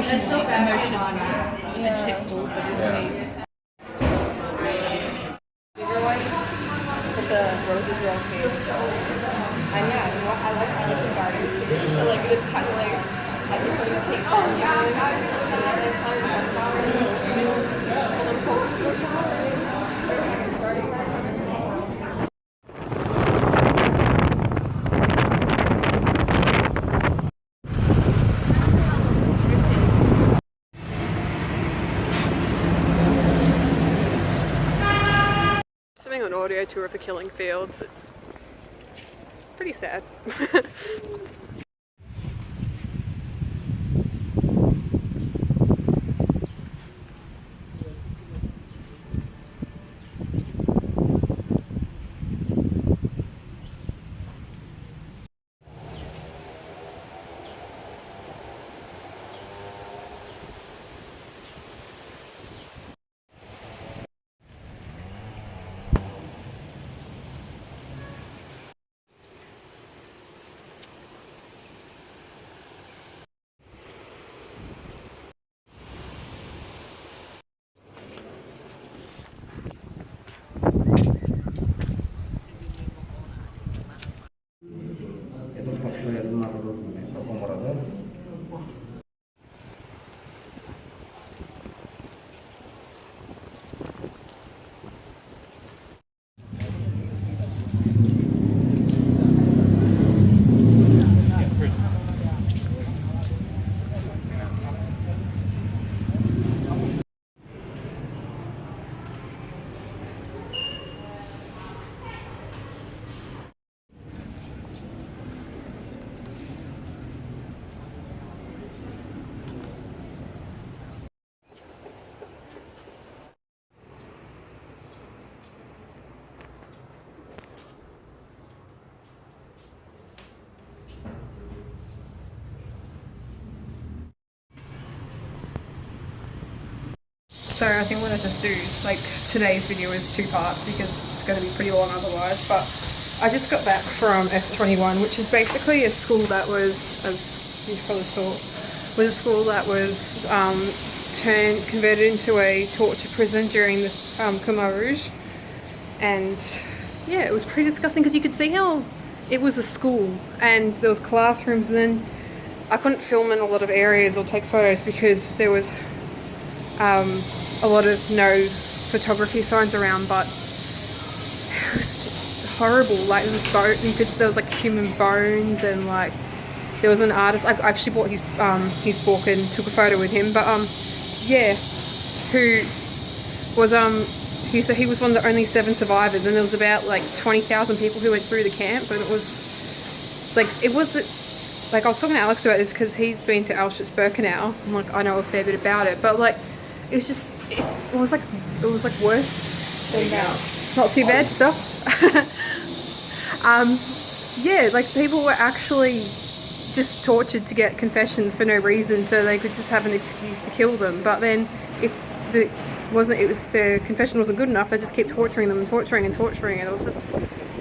emotion vegetable, but it's But the roses are okay. And yeah, you know what? I like to garden too. So like it is kind of like I prefer to take on and then plant sunflowers and then pull something on audio tour of the killing fields. It's pretty sad. So I think I'm going to just do, like, today's video is 2 parts because it's going to be pretty long otherwise, but I just got back from S21, which is basically a school that was, as you probably saw, was a school that was converted into a torture prison during the Khmer Rouge. And yeah, it was pretty disgusting because you could see how it was a school and there was classrooms, and then I couldn't film in a lot of areas or take photos because there was a lot of no photography signs around, but it was just horrible. Like there was there was like human bones, and like there was an artist. I actually bought his book and took a photo with him. But yeah, who was he was one of the only 7 survivors, and there was about like 20,000 people who went through the camp, and it was like I was talking to Alex about this because he's been to Auschwitz-Birkenau. I'm like, I know a fair bit about it, but like it was just it was like worse than not too bad stuff. Yeah, like people were actually just tortured to get confessions for no reason, so they could just have an excuse to kill them. But then if the confession wasn't good enough, they just kept torturing them and torturing and torturing, and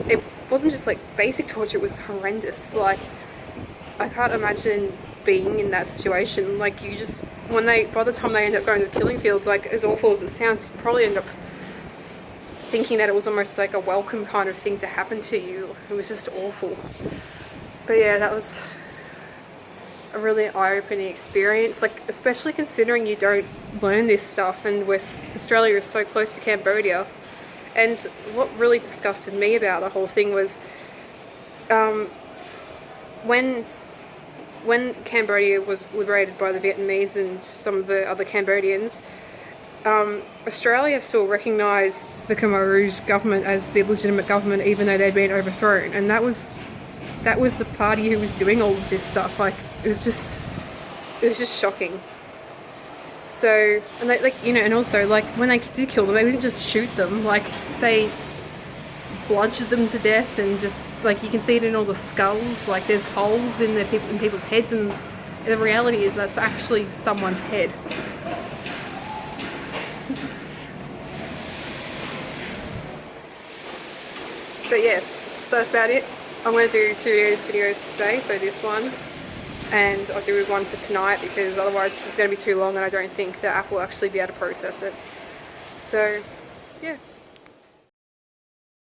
it wasn't just like basic torture, it was horrendous. Like I can't imagine being in that situation. Like you just, by the time they end up going to the killing fields, like as awful as it sounds, you probably end up thinking that it was almost like a welcome kind of thing to happen to you. It was just awful. But yeah, that was a really eye-opening experience, like especially considering you don't learn this stuff, and Australia is so close to Cambodia. And what really disgusted me about the whole thing was when Cambodia was liberated by the Vietnamese and some of the other Cambodians, Australia still recognised the Khmer Rouge government as the legitimate government, even though they'd been overthrown. And that was the party who was doing all of this stuff. Like it was just shocking. So, and they, like, you know, and also like when they did kill them, they didn't just shoot them, like they bludgeoned them to death, and just like you can see it in all the skulls, like there's holes in people's heads, and the reality is that's actually someone's head. But yeah, so that's about it. I'm going to do 2 videos today, so this one and I'll do one for tonight because otherwise this is going to be too long and I don't think the app will actually be able to process it. So yeah.